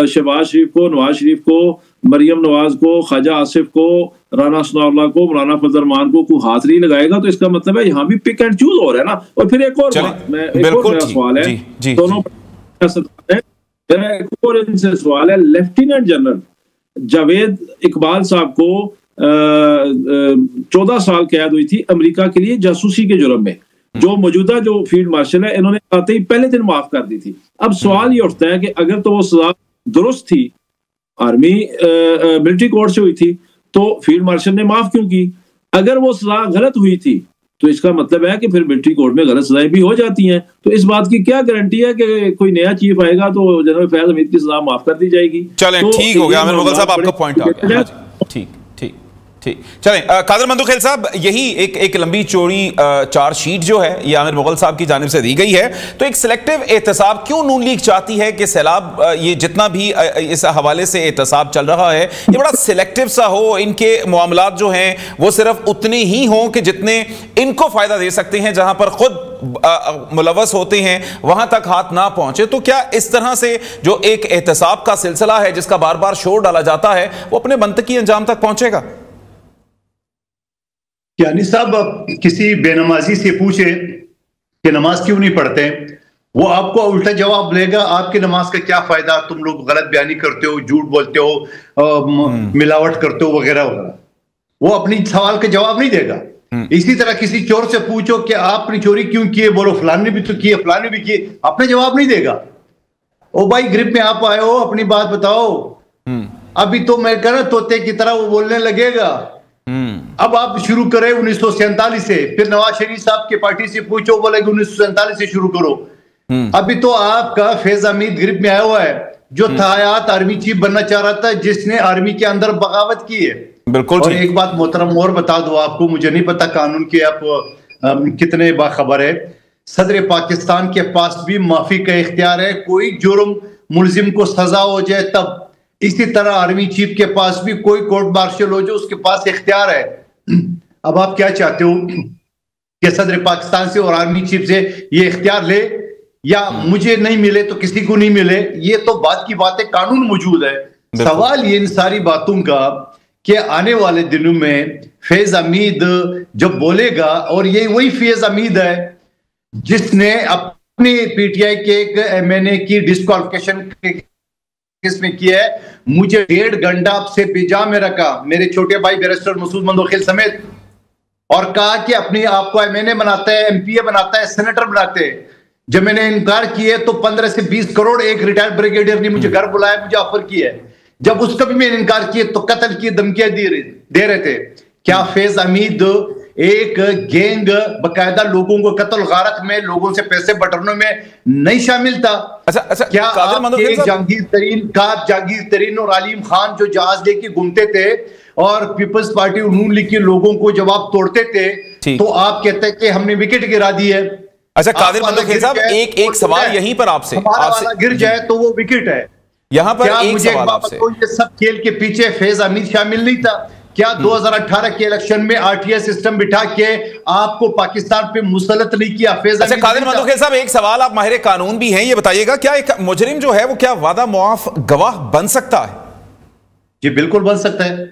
शहबाज शरीफ को, नवाज शरीफ को, मरियम नवाज को, ख्वाजा आसिफ को, राना सनाउल्लाह को, मौलाना फजल रहमान को कोई हाथ नहीं लगाएगा, तो इसका मतलब है यहाँ भी पिक एंड चूज हो रहा है ना। और फिर एक और बात, मेरा सवाल है, दोनों एक और इनसे सवाल है, लेफ्टिनेंट जनरल जावेद इकबाल साहब को 14 साल कैद हुई थी अमेरिका के लिए जासूसी के जुर्म में। जो मौजूदा जो फील्ड मार्शल है, इन्होंने आते ही पहले दिन माफ कर दी थी। अब सवाल ये उठता है कि अगर तो वो सजा दुरुस्त थी, आर्मी मिलिट्री कोर्ट से हुई थी, तो फील्ड मार्शल ने माफ क्यों की? अगर वो सजा गलत हुई थी तो इसका मतलब है कि फिर मिलिट्री कोर्ट में गलत सजाएं भी हो जाती हैं। तो इस बात की क्या गारंटी है कि कोई नया चीफ आएगा तो जनरल फैज हमीद की सजा माफ कर दी जाएगी? चलें, तो ठीक हो गया आमिर मुगल साहब, आपका पॉइंट आ गया। ठीक ठीक ठीक, चलें कादर मंदोखेल साहब, यही एक लंबी चौड़ी चार्जशीट जो है ये आमिर मुगल साहब की जानिब से दी गई है। तो एक सिलेक्टिव एहतसाब क्यों नून लीग चाहती है कि सैलाब, ये जितना भी इस हवाले से एहतसाब चल रहा है, ये बड़ा सिलेक्टिव सा हो, इनके मामलात जो हैं वो सिर्फ उतने ही हों कि जितने इनको फायदा दे सकते हैं, जहां पर खुद मुलव्वस होते हैं वहां तक हाथ ना पहुंचे। तो क्या इस तरह से जो एक एहतसाब का सिलसिला है जिसका बार बार शोर डाला जाता है, वो अपने मंतकी अंजाम तक पहुंचेगा? यानी साहब किसी बेनमाजी से पूछे कि नमाज क्यों नहीं पढ़ते, वो आपको उल्टा जवाब लेगा, आपकी नमाज का क्या फायदा, तुम लोग गलत बयानी करते हो, झूठ बोलते हो, मिलावट करते हो वगैरह वगैरह। वो अपनी सवाल का जवाब नहीं देगा। इसी तरह किसी चोर से पूछो कि आपने चोरी क्यों की है, बोलो फलाने भी तो किए, फलाने भी किए, अपने जवाब नहीं देगा। ओ भाई ग्रिप में आप आए हो, अपनी बात बताओ। अभी तो मैं कह रहा तोते की तरह वो बोलने लगेगा। अब आप शुरू करें 1947 से, फिर नवाज शरीफ साहब की पार्टी से पूछो, बोले 1947 से शुरू करो। अभी तो आपका फैज हमीद ग्रिप में आया हुआ है, जो थायात आर्मी चीफ बनना चाह रहा था, जिसने आर्मी के अंदर बगावत की है। बिल्कुल। और एक बात मोहतरम और बता दो आपको, मुझे नहीं पता कानून के आप कितने बाखबर है, सदर पाकिस्तान के पास भी माफी का इख्तियार है। कोई जुर्म मुलजिम को सजा हो जाए तब, इसी तरह आर्मी चीफ के पास भी कोई कोर्ट मार्शल हो जाए उसके पास इख्तियार है। अब आप क्या चाहते हो कि सदर पाकिस्तान से और आर्मी चीफ से ये इख्तियार ले, या मुझे नहीं मिले तो किसी को नहीं मिले? ये तो बात की बात है, कानून मौजूद है। सवाल ये इन सारी बातों का कि आने वाले दिनों में फैज हमीद जब बोलेगा, और ये वही फैज हमीद है जिसने अपनी पीटीआई के एक एमएनए की डिस्क्वालिफिकेशन किसमें किया है, मुझे 1.5 घंटा से बेजा में रखा, मेरे छोटे भाई बैरिस्टर मसूद मंदोखिल समेत, और कहा कि अपने आप को एमएनए बनाता है, एमपीए बनाता है, सेनेटर बनाते हैं। जब मैंने इनकार किए तो 15 से 20 करोड़ एक रिटायर्ड ब्रिगेडियर ने मुझे घर बुलाया, मुझे ऑफर किया है। जब उसका भी मैंने इनकार किया तो कत्ल की धमकियां दे रहे थे। क्या फैज हमीद एक गैंग बकायदा लोगों को कत्ल गारत में, लोगों से पैसे बटोरने में नहीं शामिल था? अच्छा, क्या जहांगीर तरीन और आलिम खान जो जहाज लेके घूमते थे और पीपल्स पार्टी नून लीग के लोगों को जब आप तोड़ते थे तो आप कहते हैं कि हमने विकेट गिरा दी है? अच्छा कादिर मंदोखिल साहब, एक सवाल यहीं पर आपसे गिर जाए तो वो विकेट है। यहाँ पर एक सवाल आपसे, ये सब खेल के पीछे फैज हमीद शामिल नहीं था क्या? 2018 के इलेक्शन में आरटीआई सिस्टम बिठा के आपको पाकिस्तान पे मुसलत नहीं किया फैज? अच्छा कादिर मंदोखिल साहब, एक सवाल, आप माहिर कानून भी हैं, ये बताइएगा क्या एक मुजरिम जो है वो क्या वादा मुआफ गवाह बन सकता है? जी बिल्कुल बन सकता है,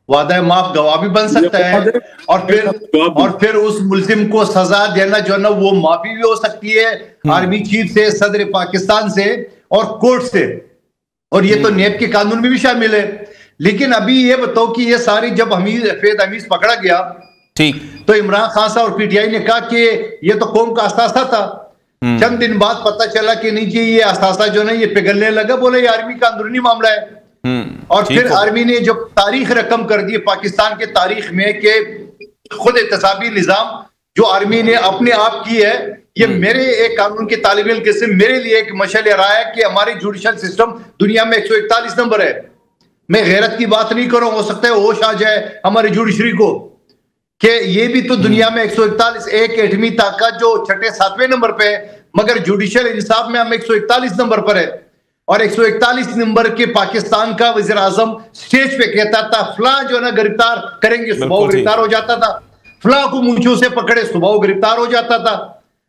वादा माफ गवाह भी बन सकता है, और फिर उस मुल्जिम को सजा देना जो है ना वो माफी भी हो सकती है आर्मी चीफ से, सदर पाकिस्तान से और कोर्ट से, और ये तो नेब के कानून में भी शामिल है। लेकिन अभी ये बताओ कि ये सारी जब फैज हमीद पकड़ा गया, ठीक, तो इमरान खान साहब और पीटीआई ने कहा कि ये तो कौम का असासा था। चंद दिन बाद पता चला कि नहीं जी ये असासा जो ना ये पिघलने लगा, बोले ये आर्मी का अंदरूनी मामला है। और फिर आर्मी ने जब तारीख रकम कर दी पाकिस्तान के तारीख में कि खुद एहतसाबी निजाम जो आर्मी ने अपने आप की है, ये मेरे एक कानून के तालिब इल्म के से मेरे लिए एक मशअल राह है कि हमारी जुडिशल सिस्टम दुनिया में 141 नंबर है। मैं गैरत की बात नहीं करूं, हो सकता है होश आ जाए हमारी जुडिशरी को कि ये भी तो दुनिया में 141 एक 8वीं ताकत जो 6-7वें नंबर पे है, मगर जुडिशल इंसाफ में हम 141 नंबर पर है। और 141 नंबर के पाकिस्तान का वज़ीर आज़म स्टेज पे कहता था फला जो है ना गिरफ्तार करेंगे, सुबह गिरफ्तार हो जाता था, फला को मूंछों से पकड़े सुबह गिरफ्तार हो जाता था।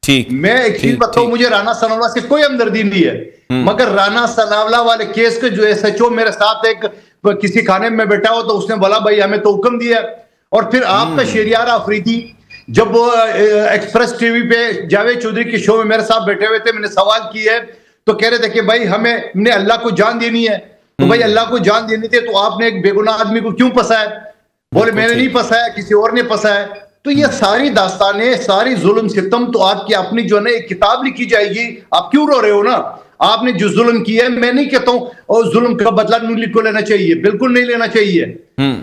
ठीक, मैं एक चीज बताऊं, मुझे राना सनावला से कोई हमदर्दी नहीं है, मगर राना सनावला वाले केस के जो एसएचओ मेरे साथ एक किसी खाने में बैठा हो तो उसने बोला भाई हमें तो हुक्म दिया। और फिर आपका शहरियार आफरीदी जब एक्सप्रेस टीवी पे जावेद चौधरी के शो में मेरे साथ बैठे हुए थे, मैंने सवाल किए तो कह रहे थे कि भाई हमने अल्लाह को जान देनी है, तो भाई अल्लाह को जान देनी थी तो आपने एक बेगुनाह आदमी को क्यों फंसाया? बोले मैंने नहीं फंसाया, किसी और ने फंसाया। तो ये सारी दास्तानें, सारी जुल्म सितम तो आपकी अपनी जो है ना एक किताब लिखी जाएगी। आप क्यों रो रहे हो ना? आपने जो जुल्म किया है, मैं नहीं कहता हूं और जुल्म का बदला नून लीग को लेना चाहिए, बिल्कुल नहीं लेना चाहिए।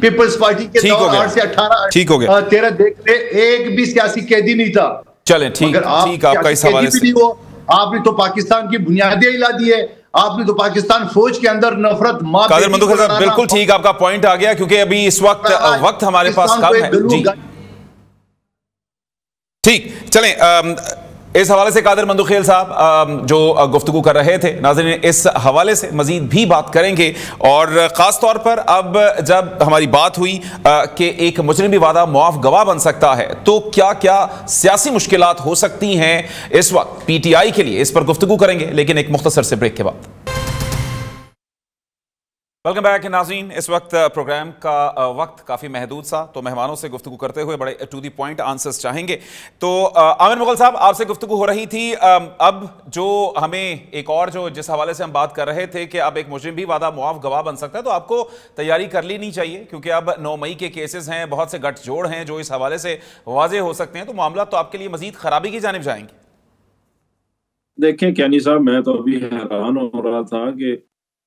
पीपल्स पार्टी के दौर 8 से 18 13 देख ले, एक भी सियासी कैदी नहीं था। चलें ठीक, आपका इस हवाले से आपने तो पाकिस्तान की बुनियादें हिला दी है, आपने तो पाकिस्तान फौज के अंदर नफरत कादिर मंदोखिल साहब बिल्कुल ठीक, आपका पॉइंट आ गया, क्योंकि अभी इस वक्त हमारे पास कम है जी। ठीक, चलें इस हवाले से कादिर मंदोखिल साहब जो गुफ्तगू कर रहे थे, नाज़रीन इस हवाले से मजीद भी बात करेंगे। और ख़ास तौर पर अब जब हमारी बात हुई कि एक मुजरिम भी वादा मुआफ गवाह बन सकता है, तो क्या क्या सियासी मुश्किलात हो सकती हैं इस वक्त पीटीआई के लिए, इस पर गुफ्तगू करेंगे, लेकिन एक मुख्तसर से ब्रेक के बाद। वेलकम बैक नाज़रीन, इस वक्त प्रोग्राम का वक्त काफ़ी महदूद सा, तो मेहमानों से गुफ्तगू करते हुए बड़े टू दी पॉइंट आंसर्स चाहेंगे। तो आमिर मुगल साहब, आपसे गुफ्तगू हो रही थी, अब जो हमें एक और जो जिस हवाले से हम बात कर रहे थे कि अब एक मुजरिम भी वादा मुआफ गवाह बन सकता है, तो आपको तैयारी कर लेनी चाहिए, क्योंकि अब 9 मई के केसेस हैं, बहुत से गठजोड़ हैं जो इस हवाले से वाज़ेह हो सकते हैं, तो मामला तो आपके लिए मजीद खराबी की जानिब जाएंगे। देखें कैनी साहब, मैं तो अभी हैरान हो रहा था कि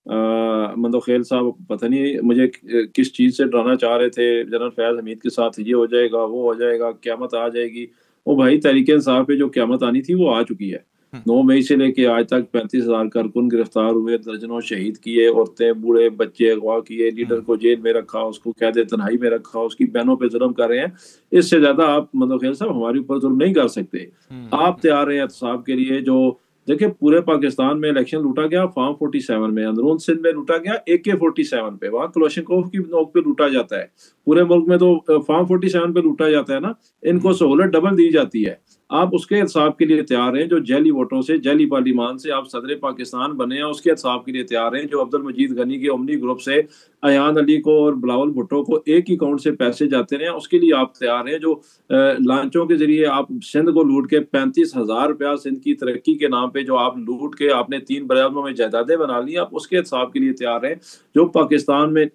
मंदोखिल साहब पता नहीं मुझे किस चीज़ से डराना चाह रहे थे। जनरल फैज हमीद के साथ ये हो जाएगा, वो हो जाएगा, क़यामत आ जाएगी। वो भाई तहरीक इंसाफ पे जो क़यामत आनी थी वो आ चुकी है। 9 मई से लेके आज तक 35,000 कारकुन गिरफ्तार हुए, दर्जनों शहीद किए, औरतें बूढ़े बच्चे अगवा किए, लीडर को जेल में रखा, उसको कैद तन्हाई में रखा, उसकी बहनों पे जुल्म कर रहे हैं। इससे ज्यादा आप मतलब खेल साहब हमारे ऊपर जुल्म नहीं कर सकते। आप तैयार हैं एहतसाब के लिए? जो देखिए पूरे पाकिस्तान में इलेक्शन लूटा गया फार्म 47 में, अंदरून सिंध में लूटा गया AK-47 पे, वहाँ क्लोशनकोव की नोक पे लूटा जाता है। पूरे मुल्क में तो फार्म 47 पे लूटा जाता है ना, इनको सहूलत डबल दी जाती है। आप उसके हिसाब के लिए तैयार हैं? जो जैली वोटों से, जैली पार्लियामान से आप सदर पाकिस्तान बने हैं, उसके हिसाब के लिए तैयार हैं? जो अब्दुल मजीद गनी के ओमनी ग्रुप से अयान अली को और बिलावल भुट्टो को एक ही अकाउंट से पैसे जाते रहे, उसके लिए आप तैयार हैं? जो लांचों के जरिए आप सिंध को लूट के 35,000 रुपया सिंध की तरक्की के नाम पे जो आप लूट के आपने 3 बरादरों में जायदादें बना ली, आप उसके हिसाब के लिए तैयार हैं? जो पाकिस्तान में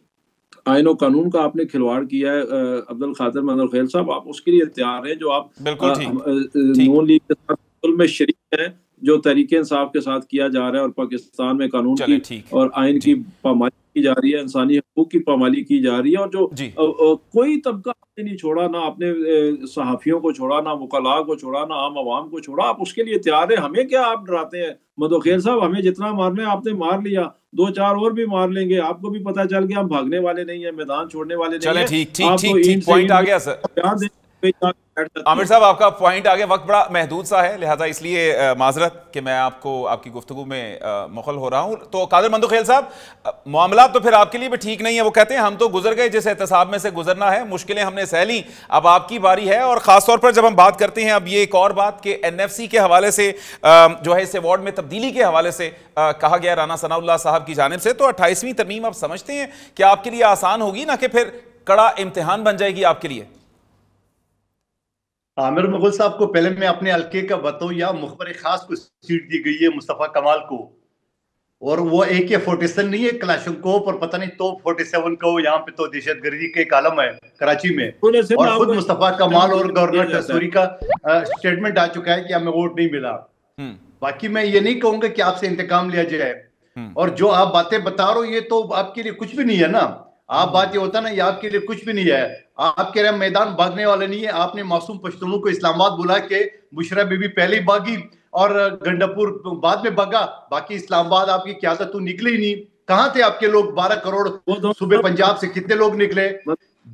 आईन और कानून का आपने खिलवाड़ किया है अब्दुल खादर मंजर खेल साहब, आप उसके लिए तैयार हैं? जो आप नून लीग के साथ में शरीक हैं, जो तहरीके इंसाफ के साथ किया जा रहा है और पाकिस्तान में कानून की और आइन की पामाली की जा रही है, इंसानी हकूक की पामाली की जा रही है, और जो कोई तबका आपने नहीं छोड़ा, ना आपने सहाफियों को छोड़ा, ना वकला को छोड़ा, ना आम आवाम को छोड़ा, आप उसके लिए तैयार है? हमें क्या आप डराते हैं मदोखेर साहब? हमें जितना मारना है आपने मार लिया, 2-4 और भी मार लेंगे। आपको भी पता चल गया हम भागने वाले नहीं है, मैदान छोड़ने वाले नहीं है। ठीक पॉइंट आ गया सर। आमिर साहब आपका पॉइंट आगे, वक्त बड़ा महदूद सा है, लिहाजा इसलिए माजरत कि मैं आपको आपकी गुफ्तगू में मुखल हो रहा हूं। तो कादिर मंदोखेल साहब, मामला तो फिर आपके लिए भी ठीक नहीं है। वो कहते हैं हम तो गुजर गए जिस एहतसाब में से गुजरना है, मुश्किलें हमने सह ली, अब आपकी बारी है। और खासतौर पर जब हम बात करते हैं अब ये एक और बात कि NFC के हवाले से जो है इस अवार्ड में तब्दीली के हवाले से कहा गया राना सनाउल्लाह साहब की जानिब से, तो 28वीं तरमीम आप समझते हैं कि आपके लिए आसान होगी, ना कि फिर कड़ा इम्तिहान बन जाएगी आपके लिए? आमिर मुगल साहब को पहले मैं अपने हल्के का बताऊं, या मुखबर खास को सीट दी गई है मुस्तफा कमाल को, और वो AK-47 नहीं है, क्लाशनकोव और पता नहीं तो 47 का वो यहाँ पे तो दहशतगर्दी के एक आलम है कराची में। और खुद मुस्तफा कमाल और गवर्नर कसूरी का स्टेटमेंट आ चुका है कि हमें वोट नहीं मिला। बाकी मैं ये नहीं कहूंगा कि आपसे इंतकाम लिया जाए, और जो आप बातें बता रहे हो ये तो आपके लिए कुछ भी नहीं है ना। आप बात ये होता ना, ये आपके लिए कुछ भी नहीं है। आप कह रहे हैं मैदान भागने वाले नहीं है। आपने मासूम पश्तूनों को इस्लामाबाद बुला के, बुशरा बीबी पहले ही भागी और गंडापुर बाद में भागा, बाकी इस्लामाबाद आपकी क़यादत तो निकली ही नहीं। कहाँ थे आपके लोग? 12 करोड़ सुबह पंजाब से कितने लोग निकले?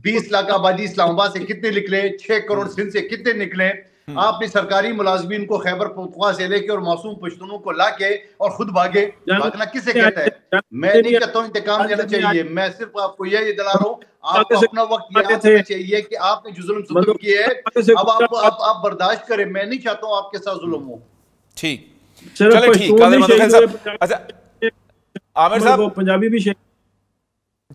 20 लाख आबादी इस्लामाबाद से कितने निकले? 6 करोड़ सिंध से कितने निकले? आपने सरकारी मुलाजमीन को खैबर पख्तूनख्वा से लेके और मासूम पश्तूनों को लाके और खुद भागे। भागना किसे कहता है? मैं नहीं कहता हूँ इंतकाम लेना चाहिए, मैं सिर्फ आपको यह दिला रहा हूँ, आपको अपना वक्त याद रखना चाहिए कि आपने जो जुल्म सितम किए है अब आप बर्दाश्त करें। मैं नहीं चाहता हूँ आपके साथ जुल्म हो। ठीक, चलो ठीक। अच्छा आमिर साहब, पंजाबी भी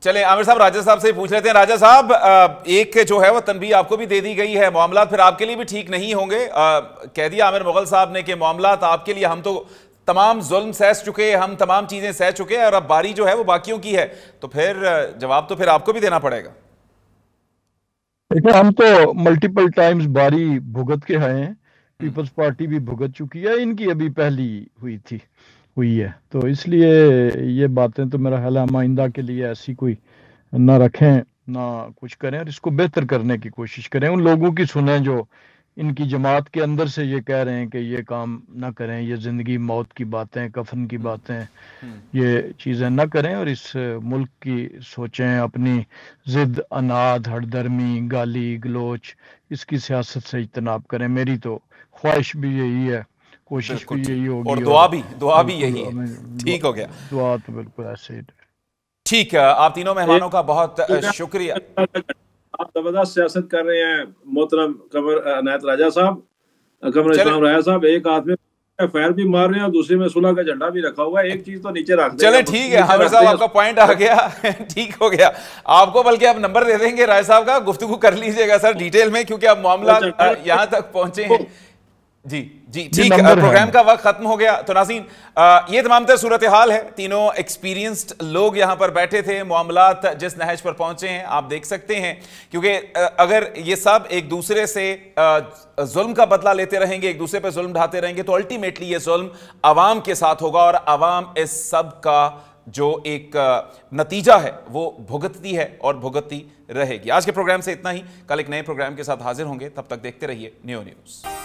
चले आमिर साहब राजा साहब से पूछ लेते हैं। राजा साहब, एक जो है वो तनबीह आपको भी दे दी गई है, मामला फिर आपके लिए भी ठीक नहीं होंगे। कह दिया आमिर मुगल साहब ने कि मामला आपके लिए, हम तो तमाम जुल्म सह चुके, हम तमाम चीजें सह चुके हैं और अब बारी जो है वो बाकियों की है, तो फिर जवाब तो फिर आपको भी देना पड़ेगा। देखिए, हम तो मल्टीपल टाइम्स बारी भुगत के आए हैं, पीपल्स पार्टी भी भुगत चुकी है, इनकी अभी पहली हुई है, तो इसलिए ये बातें तो मेरा ख्याल है हम आइंदा के लिए ऐसी कोई ना रखें, ना कुछ करें, और इसको बेहतर करने की कोशिश करें। उन लोगों की सुने जो इनकी जमात के अंदर से ये कह रहे हैं कि ये काम ना करें, ये जिंदगी मौत की बातें, कफन की बातें, ये चीज़ें ना करें, और इस मुल्क की सोचें, अपनी जिद, अनाद, हरदर्मी, गाली गलोच, इसकी सियासत से इज्तनाब करें। मेरी तो ख्वाहिश भी यही है, कोशिश भी यही होगी, और दुआ भी यही है। ठीक हो गया, दुआ तो बिल्कुल ऐसे ही। ठीक है, आप तीनों मेहमानों का बहुत शुक्रिया। आप जबरदस्त सियासत कर रहे हैं मोहतरम कमर अनायत राजा साहब, कमर इस्लाम राजा साहब। एक हाथ में फायर भी मार रहे हैं और दूसरे में सुलह का झंडा भी रखा हुआ है, एक चीज तो नीचे रख दें। चले ठीक है आमिर साहब, आपका पॉइंट आ गया। ठीक हो गया, आपको बल्कि आप नंबर दे देंगे राय साहब का, गुफ्तगू कर लीजिएगा सर डिटेल में, क्योंकि अब मामला यहाँ तक पहुंचे हैं। जी ठीक है, प्रोग्राम का वक्त खत्म हो गया। तो नाज़रीन, ये तमाम तर सूरत हाल है, तीनों एक्सपीरियंस्ड लोग यहाँ पर बैठे थे, मामलात जिस नहज पर पहुंचे हैं आप देख सकते हैं, क्योंकि अगर ये सब एक दूसरे से जुल्म का बदला लेते रहेंगे, एक दूसरे पर जुल्म ढाते रहेंगे, तो अल्टीमेटली ये जुल्म अवाम के साथ होगा, और अवाम इस सब का जो एक नतीजा है वो भुगतती है और भुगतती रहेगी। आज के प्रोग्राम से इतना ही, कल एक नए प्रोग्राम के साथ हाजिर होंगे, तब तक देखते रहिए न्यू न्यूज़।